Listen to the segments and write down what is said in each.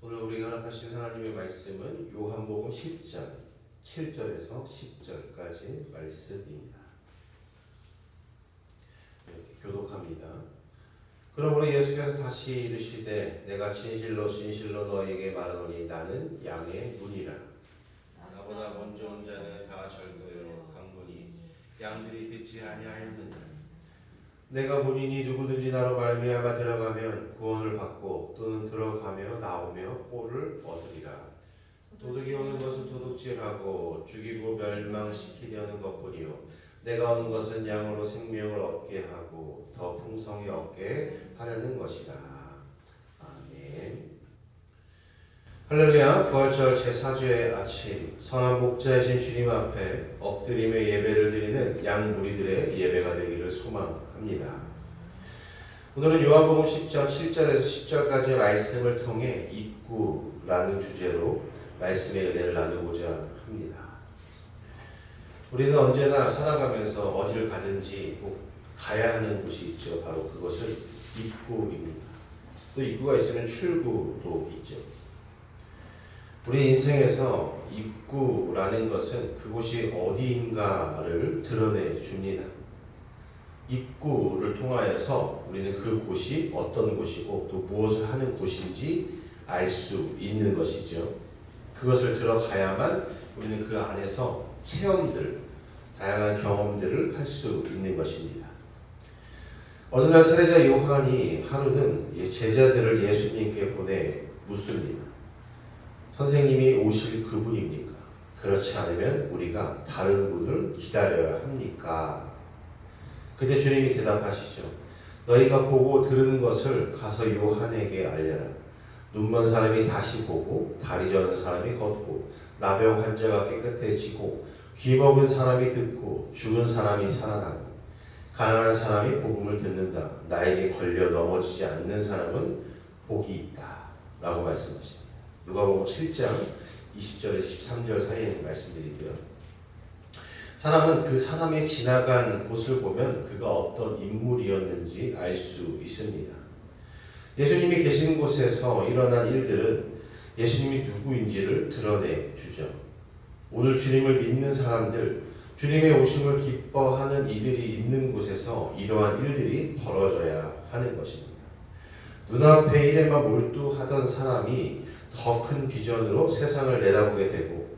오늘 우리가 허락하신 하나님의 말씀은 요한복음 10장 7절에서 10절까지 말씀입니다. 이렇게 교독합니다. 그러므로 예수께서 다시 이르시되 내가 진실로 진실로 너에게 말하노니 나는 양의 문이라. 나보다 먼저 온 자는 다 절도요 강문이 양들이 듣지 아니하였느니라. 내가 문이니 누구든지 나로 말미암아 들어가면 구원을 받고 또는 들어가며 나오며 꼴을 얻으리라. 도둑이 오는 것은 도둑질하고 죽이고 멸망시키려는 것뿐이요 내가 오는 것은 양으로 생명을 얻게 하고 더 풍성히 얻게 하려는 것이라. 아멘. 할렐루야. 부활절 제4주의 아침, 선한 목자이신 주님 앞에 엎드리며 예배를 드리는 양 무리들의 예배가 되기를 소망합니다. 오늘은 요한복음 10장 7절에서 10절까지의 말씀을 통해 입구라는 주제로 말씀의 은혜를 나누고자 합니다. 우리는 언제나 살아가면서 어디를 가든지 꼭 가야 하는 곳이 있죠. 바로 그것은 입구입니다. 또 입구가 있으면 출구도 있죠. 우리 인생에서 입구라는 것은 그곳이 어디인가를 드러내 줍니다. 입구를 통하여서 우리는 그곳이 어떤 곳이고 또 무엇을 하는 곳인지 알 수 있는 것이죠. 그것을 들어가야만 우리는 그 안에서 체험들, 다양한 경험들을 할 수 있는 것입니다. 어느 날 세례자 요한이 하루는 제자들을 예수님께 보내 묻습니다. 선생님이 오실 그분입니까? 그렇지 않으면 우리가 다른 분을 기다려야 합니까? 그때 주님이 대답하시죠. 너희가 보고 들은 것을 가서 요한에게 알려라. 눈먼 사람이 다시 보고 다리 저는 사람이 걷고 나병 환자가 깨끗해지고 귀 먹은 사람이 듣고 죽은 사람이 살아나고 가난한 사람이 복음을 듣는다. 나에게 걸려 넘어지지 않는 사람은 복이 있다. 라고 말씀하십니다. 누가복음 7장 20절에서 13절 사이에 있는 말씀드리고요. 사람은 그 사람이 지나간 곳을 보면 그가 어떤 인물이었는지 알 수 있습니다. 예수님이 계신 곳에서 일어난 일들은 예수님이 누구인지를 드러내 주죠. 오늘 주님을 믿는 사람들, 주님의 오심을 기뻐하는 이들이 있는 곳에서 이러한 일들이 벌어져야 하는 것입니다. 눈앞의 일에만 몰두하던 사람이 더 큰 비전으로 세상을 내다보게 되고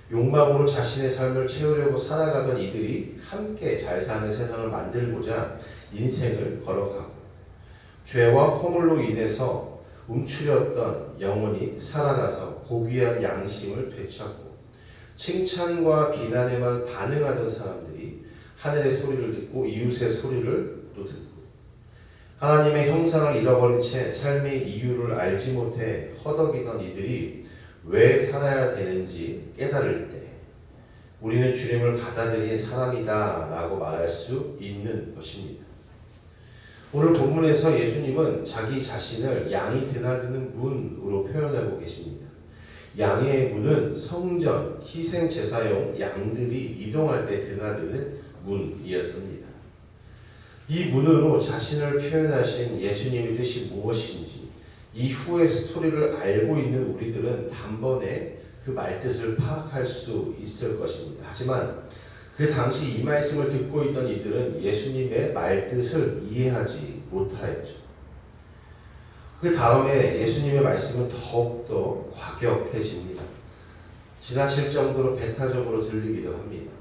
욕망으로 자신의 삶을 채우려고 살아가던 이들이 함께 잘 사는 세상을 만들고자 인생을 걸어가고 죄와 허물로 인해서 움츠렸던 영혼이 살아나서 고귀한 양심을 되찾고 칭찬과 비난에만 반응하던 사람들이 하늘의 소리를 듣고 이웃의 소리를 또 듣고 하나님의 형상을 잃어버린 채 삶의 이유를 알지 못해 허덕이던 이들이 왜 살아야 되는지 깨달을 때 우리는 주님을 받아들인 사람이다 라고 말할 수 있는 것입니다. 오늘 본문에서 예수님은 자기 자신을 양이 드나드는 문으로 표현하고 계십니다. 양의 문은 성전, 희생제사용 양들이 이동할 때 드나드는 문이었습니다. 이 문으로 자신을 표현하신 예수님의 뜻이 무엇인지 이후의 스토리를 알고 있는 우리들은 단번에 그 말뜻을 파악할 수 있을 것입니다. 하지만 그 당시 이 말씀을 듣고 있던 이들은 예수님의 말뜻을 이해하지 못하였죠. 그 다음에 예수님의 말씀은 더욱더 과격해집니다. 지나칠 정도로 배타적으로 들리기도 합니다.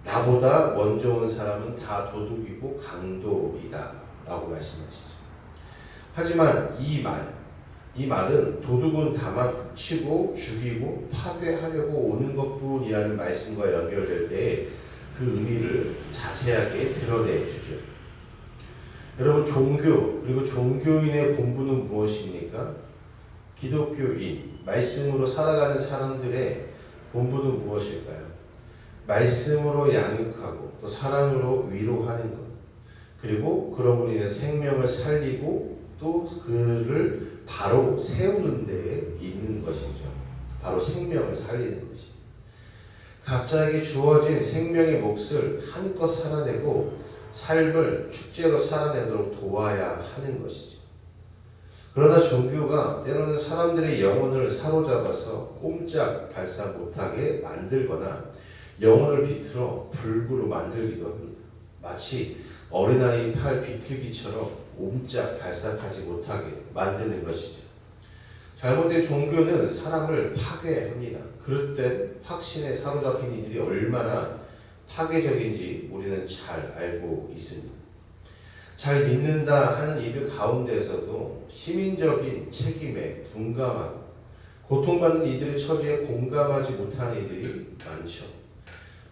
나보다 먼저 온 사람은 다 도둑이고 강도이다 라고 말씀하시죠. 하지만 이 말은 도둑은 다만 훔치고 죽이고 파괴하려고 오는 것뿐이라는 말씀과 연결될 때 그 의미를 자세하게 드러내주죠. 여러분, 종교 그리고 종교인의 본분은 무엇입니까? 기독교인, 말씀으로 살아가는 사람들의 본분은 무엇일까요? 말씀으로 양육하고 또 사랑으로 위로하는 것, 그리고 그러므로 인해 생명을 살리고 또 그를 바로 세우는 데에 있는 것이죠. 바로 생명을 살리는 것이. 각자에게 주어진 생명의 몫을 한껏 살아내고 삶을 축제로 살아내도록 도와야 하는 것이죠. 그러나 종교가 때로는 사람들의 영혼을 사로잡아서 꼼짝달싹 못하게 만들거나 영혼을 비틀어 불구로 만들기도 합니다. 마치 어린아이 팔 비틀기처럼 옴짝달싹하지 못하게 만드는 것이죠. 잘못된 종교는 사람을 파괴합니다. 그럴 때 확신에 사로잡힌 이들이 얼마나 파괴적인지 우리는 잘 알고 있습니다. 잘 믿는다 하는 이들 가운데서도 시민적인 책임에 둔감하고 고통받는 이들의 처지에 공감하지 못하는 이들이 많죠.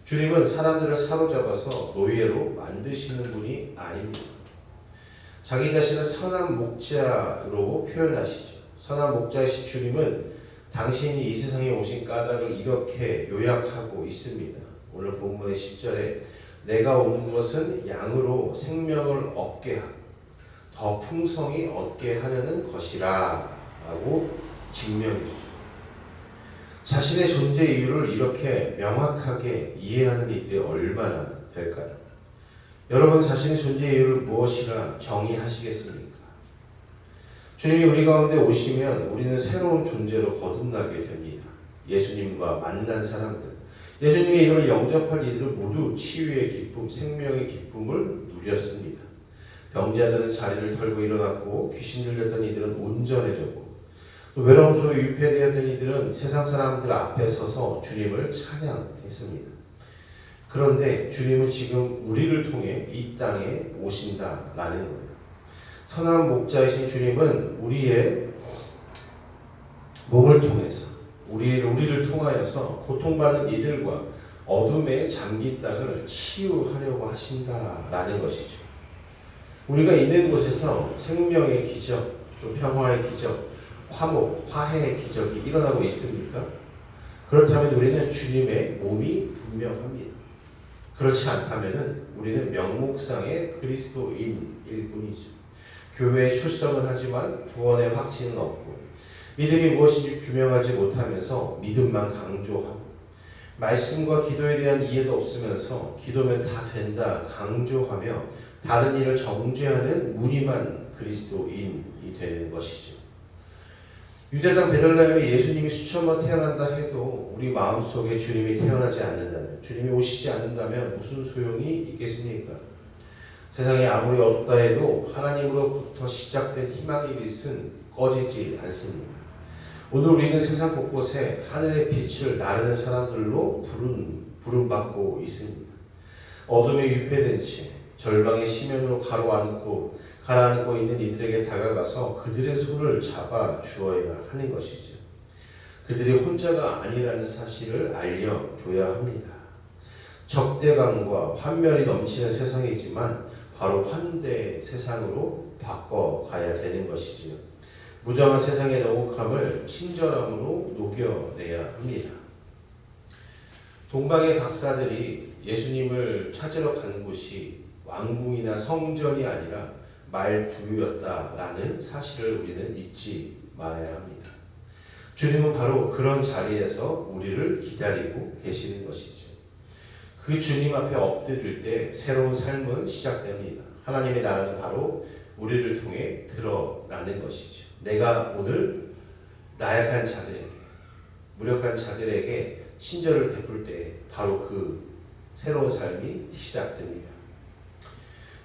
주님은 사람들을 사로잡아서 노예로 만드시는 분이 아닙니다. 자기 자신을 선한 목자로 표현하시죠. 선한 목자이신 주님은 당신이 이 세상에 오신 까닭을 이렇게 요약하고 있습니다. 오늘 본문의 10절에 내가 온 것은 양으로 생명을 얻게 하고 더 풍성히 얻게 하려는 것이라 라고 증명해 주죠. 자신의 존재 이유를 이렇게 명확하게 이해하는 이들이 얼마나 될까요? 여러분 자신의 존재 이유를 무엇이라 정의하시겠습니까? 주님이 우리 가운데 오시면 우리는 새로운 존재로 거듭나게 됩니다. 예수님과 만난 사람들, 예수님의 이름을 영접할 이들은 모두 치유의 기쁨, 생명의 기쁨을 누렸습니다. 병자들은 자리를 털고 일어났고 귀신 들렸던 이들은 온전해졌고 또 외로움 속에 유폐되었던 이들은 세상 사람들 앞에 서서 주님을 찬양했습니다. 그런데 주님은 지금 우리를 통해 이 땅에 오신다라는 거예요. 선한 목자이신 주님은 우리의 몸을 통해서 우리를 통하여서 고통받는 이들과 어둠에 잠긴 땅을 치유하려고 하신다라는 것이죠. 우리가 있는 곳에서 생명의 기적, 또 평화의 기적, 화목, 화해의 기적이 일어나고 있습니까? 그렇다면 우리는 주님의 몸이 분명합니다. 그렇지 않다면 우리는 명목상의 그리스도인일 뿐이죠. 교회에 출석은 하지만 구원의 확신은 없고 믿음이 무엇인지 규명하지 못하면서 믿음만 강조하고 말씀과 기도에 대한 이해도 없으면서 기도면 다 된다 강조하며 다른 일을 정죄하는 무늬만 그리스도인이 되는 것이죠. 유대당 베들레헴에 예수님이 수천 번 태어난다 해도 우리 마음속에 주님이 태어나지 않는다면, 주님이 오시지 않는다면 무슨 소용이 있겠습니까? 세상이 아무리 어둡다 해도 하나님으로부터 시작된 희망의 빛은 꺼지지 않습니다. 오늘 우리는 세상 곳곳에 하늘의 빛을 나르는 사람들로 부름받고 있습니다. 어둠에 유폐된 채 절망의 심연으로 가라앉고 있는 이들에게 다가가서 그들의 손을 잡아 주어야 하는 것이죠. 그들이 혼자가 아니라는 사실을 알려줘야 합니다. 적대감과 환멸이 넘치는 세상이지만 바로 환대 세상으로 바꿔가야 되는 것이지요. 무정한 세상의 냉혹함을 친절함으로 녹여내야 합니다. 동방의 박사들이 예수님을 찾으러 간 곳이 왕궁이나 성전이 아니라 말구유였다라는 사실을 우리는 잊지 말아야 합니다. 주님은 바로 그런 자리에서 우리를 기다리고 계시는 것이죠. 그 주님 앞에 엎드릴 때 새로운 삶은 시작됩니다. 하나님의 나라는 바로 우리를 통해 드러나는 것이죠. 내가 오늘 나약한 자들에게, 무력한 자들에게 친절을 베풀 때 바로 그 새로운 삶이 시작됩니다.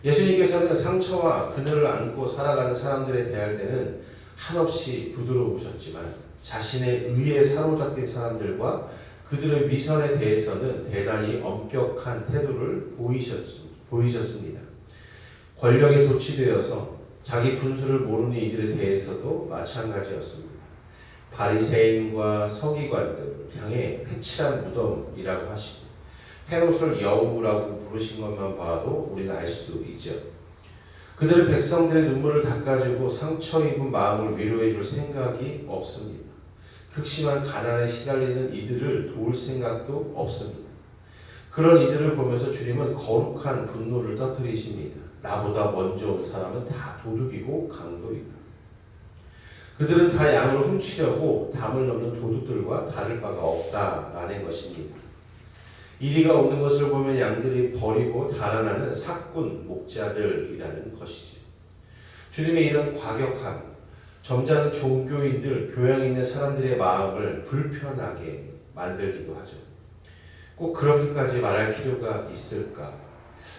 예수님께서는 상처와 그늘을 안고 살아가는 사람들에 대할 때는 한없이 부드러우셨지만 자신의 의에 사로잡힌 사람들과 그들의 미선에 대해서는 대단히 엄격한 태도를 보이셨습니다. 권력에 도취되어서 자기 분수를 모르는 이들에 대해서도 마찬가지였습니다. 바리새인과 서기관들을 향해 회칠한 무덤이라고 하시고 헤롯을 여우라고 부르신 것만 봐도 우리는 알 수 있죠. 그들은 백성들의 눈물을 닦아주고 상처 입은 마음을 위로해 줄 생각이 없습니다. 극심한 가난에 시달리는 이들을 도울 생각도 없습니다. 그런 이들을 보면서 주님은 거룩한 분노를 터뜨리십니다. 나보다 먼저 온 사람은 다 도둑이고 강도이다. 그들은 다 양을 훔치려고 담을 넘는 도둑들과 다를 바가 없다라는 것입니다. 이리가 오는 것을 보면 양들이 버리고 달아나는 사꾼 목자들이라는 것이죠. 주님의 이런 과격함, 점잖은 종교인들, 교양 있는 사람들의 마음을 불편하게 만들기도 하죠. 꼭 그렇게까지 말할 필요가 있을까?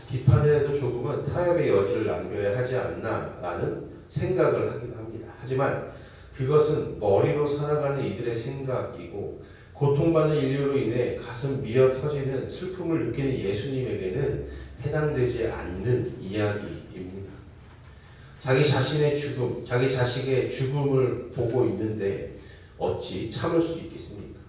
비판을 해도 조금은 타협의 여지를 남겨야 하지 않나라는 생각을 하기도 합니다. 하지만 그것은 머리로 살아가는 이들의 생각이고 고통받는 인류로 인해 가슴 미어 터지는 슬픔을 느끼는 예수님에게는 해당되지 않는 이야기입니다. 자기 자신의 죽음, 자기 자식의 죽음을 보고 있는데 어찌 참을 수 있겠습니까?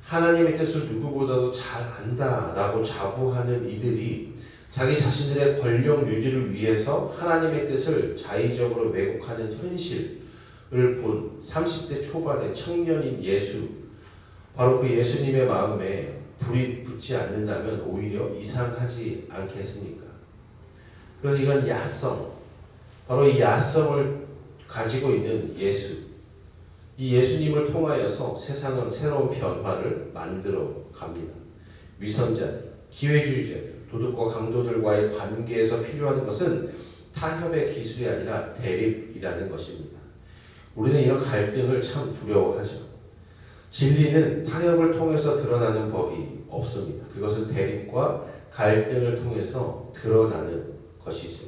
하나님의 뜻을 누구보다도 잘 안다라고 자부하는 이들이 자기 자신들의 권력 유지를 위해서 하나님의 뜻을 자의적으로 왜곡하는 현실을 본 30대 초반의 청년인 예수, 바로 그 예수님의 마음에 불이 붙지 않는다면 오히려 이상하지 않겠습니까? 그래서 이런 야성, 바로 이 야성을 가지고 있는 예수, 이 예수님을 통하여서 세상은 새로운 변화를 만들어 갑니다. 위선자들, 기회주의자들, 도덕과 강도들과의 관계에서 필요한 것은 타협의 기술이 아니라 대립이라는 것입니다. 우리는 이런 갈등을 참 두려워하죠. 진리는 타협을 통해서 드러나는 법이 없습니다. 그것은 대립과 갈등을 통해서 드러나는 것이죠.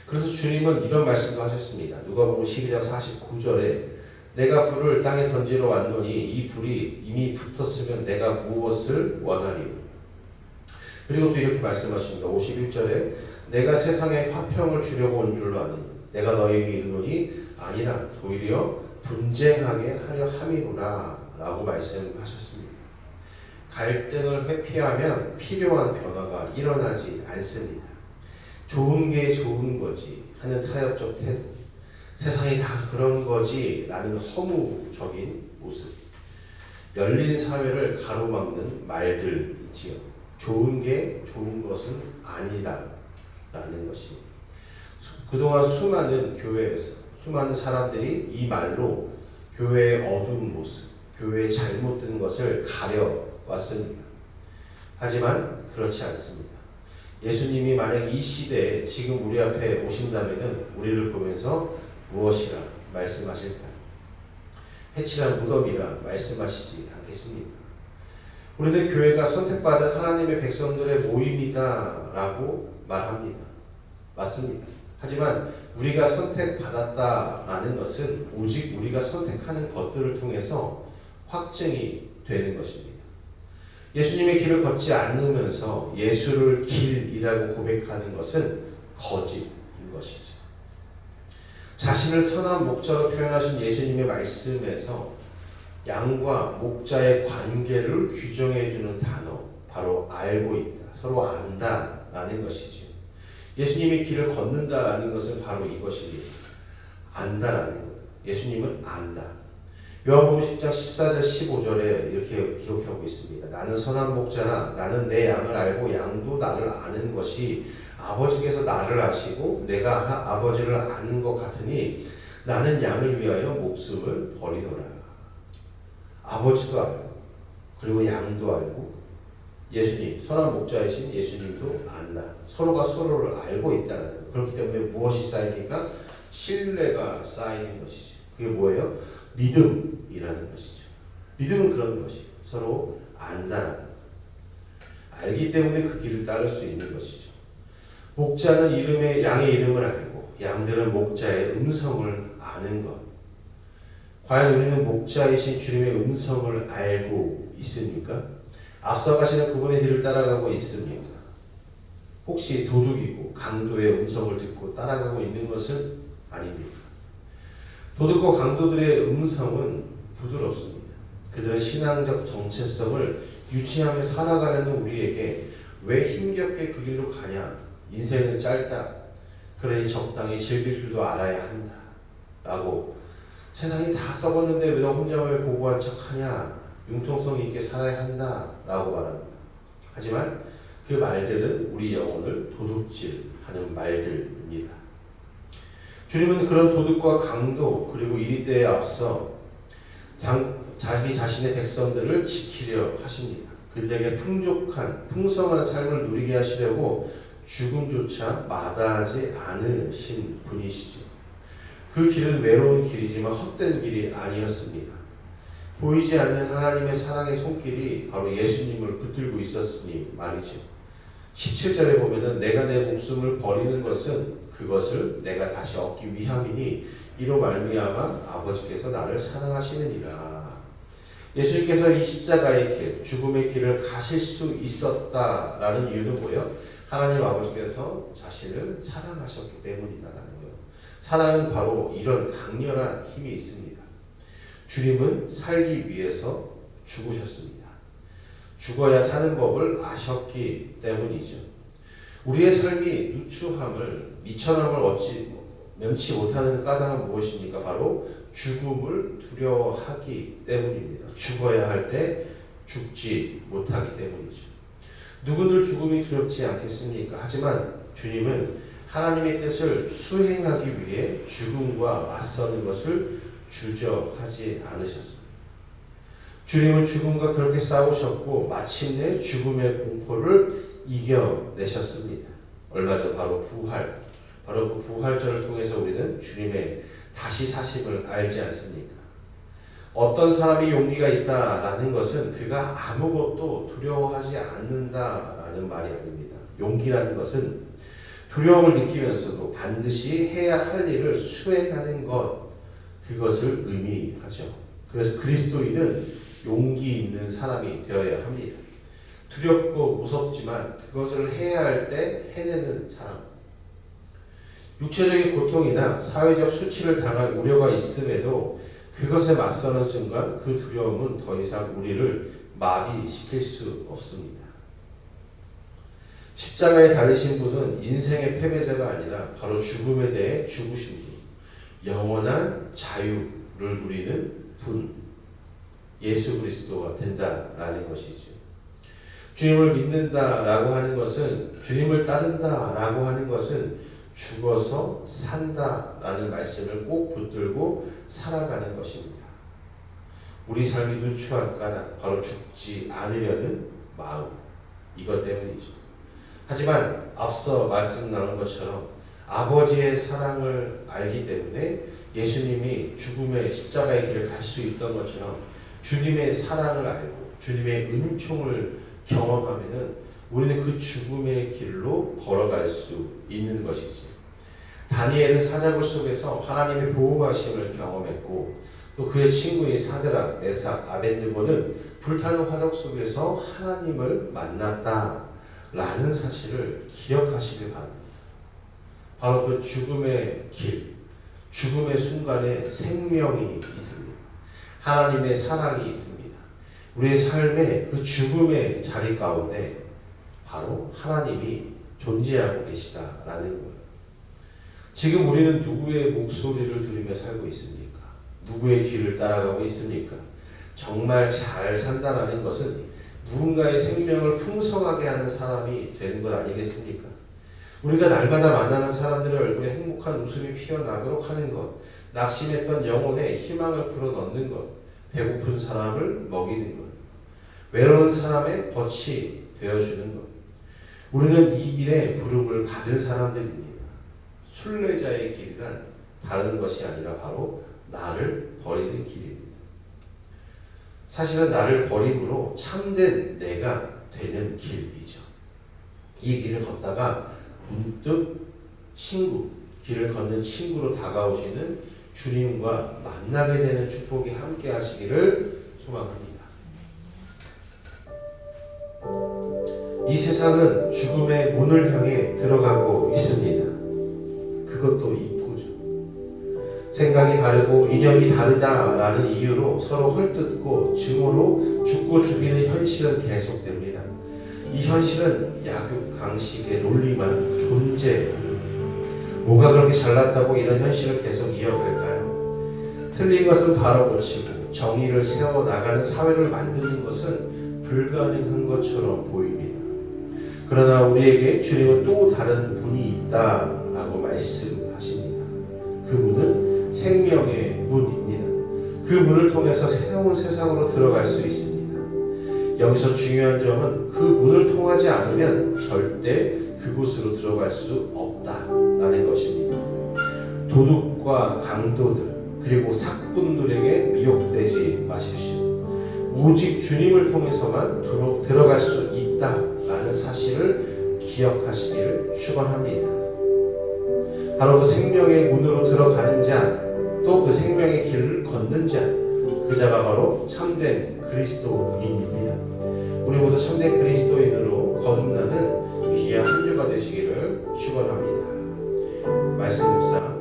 그래서 주님은 이런 말씀도 하셨습니다. 누가복음 12장 49절에 내가 불을 땅에 던지러 왔노니 이 불이 이미 붙었으면 내가 무엇을 원하리요. 그리고 또 이렇게 말씀하십니다. 51절에 내가 세상에 화평을 주려고 온 줄로 아느니 내가 너희에게 이르노니 아니라 오히려 분쟁하게 하려 함이로라 라고 말씀하셨습니다. 갈등을 회피하면 필요한 변화가 일어나지 않습니다. 좋은 게 좋은 거지 하는 타협적 태도, 세상이 다 그런 거지 라는 허무적인 모습, 열린 사회를 가로막는 말들이지요. 좋은 게 좋은 것은 아니다 라는 것이, 그동안 수많은 교회에서 수많은 사람들이 이 말로 교회의 어두운 모습, 교회의 잘못된 것을 가려왔습니다. 하지만 그렇지 않습니다. 예수님이 만약 이 시대에 지금 우리 앞에 오신다면 우리를 보면서 무엇이라 말씀하실까요? 해칠한 무덤이라 말씀하시지 않겠습니까? 우리는 교회가 선택받은 하나님의 백성들의 모임이다 라고 말합니다. 맞습니다. 하지만 우리가 선택받았다라는 것은 오직 우리가 선택하는 것들을 통해서 확증이 되는 것입니다. 예수님의 길을 걷지 않으면서 예수를 길이라고 고백하는 것은 거짓인 것이죠. 자신을 선한 목자로 표현하신 예수님의 말씀에서 양과 목자의 관계를 규정해주는 단어, 바로 알고 있다, 서로 안다라는 것이죠. 예수님이 길을 걷는다라는 것은 바로 이것입니다. 안다라는 거예요. 예수님은 안다. 요한복음 10장 14절 15절에 이렇게 기록하고 있습니다. 나는 선한 목자라 나는 내 양을 알고 양도 나를 아는 것이 아버지께서 나를 아시고 내가 아버지를 아는 것 같으니 나는 양을 위하여 목숨을 버리노라. 아버지도 알고 그리고 양도 알고 예수님, 선한 목자이신 예수님도 안다. 서로가 서로를 알고 있다는 거예요. 그렇기 때문에 무엇이 쌓이니까? 신뢰가 쌓이는 것이죠. 그게 뭐예요? 믿음이라는 것이죠. 믿음은 그런 것이에요. 서로 안다라는 것. 알기 때문에 그 길을 따를 수 있는 것이죠. 목자는 양의 이름을 알고 양들은 목자의 음성을 아는 것. 과연 우리는 목자이신 주님의 음성을 알고 있습니까? 앞서 가시는 그분의 길을 따라가고 있습니까? 혹시 도둑이고 강도의 음성을 듣고 따라가고 있는 것은 아닙니까? 도둑과 강도들의 음성은 부드럽습니다. 그들은 신앙적 정체성을 유지하며 살아가려는 우리에게 왜 힘겹게 그 길로 가냐? 인생은 짧다. 그러니 적당히 즐길 줄도 알아야 한다. 라고 세상이 다 썩었는데 왜 너 혼자 왜 고고한 척하냐? 융통성 있게 살아야 한다 라고 말합니다. 하지만 그 말들은 우리 영혼을 도둑질하는 말들입니다. 주님은 그런 도둑과 강도 그리고 이리 때에 앞서 자기 자신의 백성들을 지키려 하십니다. 그들에게 풍성한 삶을 누리게 하시려고 죽음조차 마다하지 않으신 분이시죠. 그 길은 외로운 길이지만 헛된 길이 아니었습니다. 보이지 않는 하나님의 사랑의 손길이 바로 예수님을 붙들고 있었으니 말이죠. 17절에 보면은 내가 내 목숨을 버리는 것은 그것을 내가 다시 얻기 위함이니 이로 말미암아 아버지께서 나를 사랑하시느니라. 예수님께서 이 십자가의 길, 죽음의 길을 가실 수 있었다라는 이유는 뭐예요? 하나님 아버지께서 자신을 사랑하셨기 때문이다라는 거예요. 사랑은 바로 이런 강렬한 힘이 있습니다. 주님은 살기 위해서 죽으셨습니다. 죽어야 사는 법을 아셨기 때문이죠. 우리의 삶이 누추함을, 미천함을 면치 못하는 까닭은 무엇입니까? 바로 죽음을 두려워하기 때문입니다. 죽어야 할 때 죽지 못하기 때문이죠. 누구들 죽음이 두렵지 않겠습니까? 하지만 주님은 하나님의 뜻을 수행하기 위해 죽음과 맞서는 것을 주저하지 않으셨습니다. 주님은 죽음과 그렇게 싸우셨고 마침내 죽음의 공포를 이겨내셨습니다. 얼마 전 바로 그 부활절을 통해서 우리는 주님의 다시 사심을 알지 않습니까? 어떤 사람이 용기가 있다라는 것은 그가 아무것도 두려워하지 않는다라는 말이 아닙니다. 용기라는 것은 두려움을 느끼면서도 반드시 해야 할 일을 수행하는 것, 그것을 의미하죠. 그래서 그리스도인은 용기 있는 사람이 되어야 합니다. 두렵고 무섭지만 그것을 해야 할 때 해내는 사람. 육체적인 고통이나 사회적 수치를 당할 우려가 있음에도 그것에 맞서는 순간 그 두려움은 더 이상 우리를 마비시킬 수 없습니다. 십자가에 달리신 분은 인생의 패배자가 아니라 바로 죽음에 대해 죽으신 분, 영원한 자유를 누리는 분, 예수 그리스도가 된다라는 것이죠. 주님을 믿는다라고 하는 것은, 주님을 따른다라고 하는 것은 죽어서 산다라는 말씀을 꼭 붙들고 살아가는 것입니다. 우리 삶이 누추한 까닭, 바로 죽지 않으려는 마음, 이것 때문이죠. 하지만 앞서 말씀 나눈 것처럼 아버지의 사랑을 알기 때문에 예수님이 죽음의 십자가의 길을 갈 수 있던 것처럼 주님의 사랑을 알고 주님의 은총을 경험하면은 우리는 그 죽음의 길로 걸어갈 수 있는 것이지. 다니엘은 사자굴 속에서 하나님의 보호하심을 경험했고 또 그의 친구인 사드락, 메삭, 아벳느고는 불타는 화덕 속에서 하나님을 만났다라는 사실을 기억하시길 바랍니다. 바로 그 죽음의 길, 죽음의 순간에 생명이 있습니다. 하나님의 사랑이 있습니다. 우리의 삶의 그 죽음의 자리 가운데 바로 하나님이 존재하고 계시다라는 거예요. 지금 우리는 누구의 목소리를 들으며 살고 있습니까? 누구의 길을 따라가고 있습니까? 정말 잘 산다라는 것은 누군가의 생명을 풍성하게 하는 사람이 되는 것 아니겠습니까? 우리가 날마다 만나는 사람들의 얼굴에 행복한 웃음이 피어나도록 하는 것, 낙심했던 영혼에 희망을 불어넣는 것, 배고픈 사람을 먹이는 것, 외로운 사람의 덫이 되어주는 것. 우리는 이 일에 부름을 받은 사람들입니다. 순례자의 길이란 다른 것이 아니라 바로 나를 버리는 길입니다. 사실은 나를 버림으로 참된 내가 되는 길이죠. 이 길을 걷다가 문득 길을 걷는 친구로 다가오시는 주님과 만나게 되는 축복이 함께 하시기를 소망합니다. 이 세상은 죽음의 문을 향해 들어가고 있습니다. 그것도 입구죠. 생각이 다르고 이념이 다르다라는 이유로 서로 헐뜯고 증오로 죽고 죽이는 현실은 계속됩니다. 이 현실은 약육 강식의 논리만 존재합니다. 뭐가 그렇게 잘났다고 이런 현실을 계속 이어갈까요? 틀린 것은 바로 고치고 정의를 세워나가는 사회를 만드는 것은 불가능한 것처럼 보입니다. 그러나 우리에게 주님은 또 다른 분이 있다라고 말씀하십니다. 그 문은 생명의 문입니다. 그 문을 통해서 새로운 세상으로 들어갈 수 있습니다. 여기서 중요한 점은 그 문을 통하지 않으면 절대 그곳으로 들어갈 수 없다라는 것입니다. 도둑 세력과 강도들 그리고 사꾼들에게 미혹되지 마십시오. 오직 주님을 통해서만 들어갈 수 있다라는 사실을 기억하시기를 축원합니다. 바로 그 생명의 문으로 들어가는 자, 또 그 생명의 길을 걷는 자, 그 자가 바로 참된 그리스도인입니다. 우리 모두 참된 그리스도인으로 거듭나는 귀한 한 주가 되시기를 축원합니다. 말씀 묵상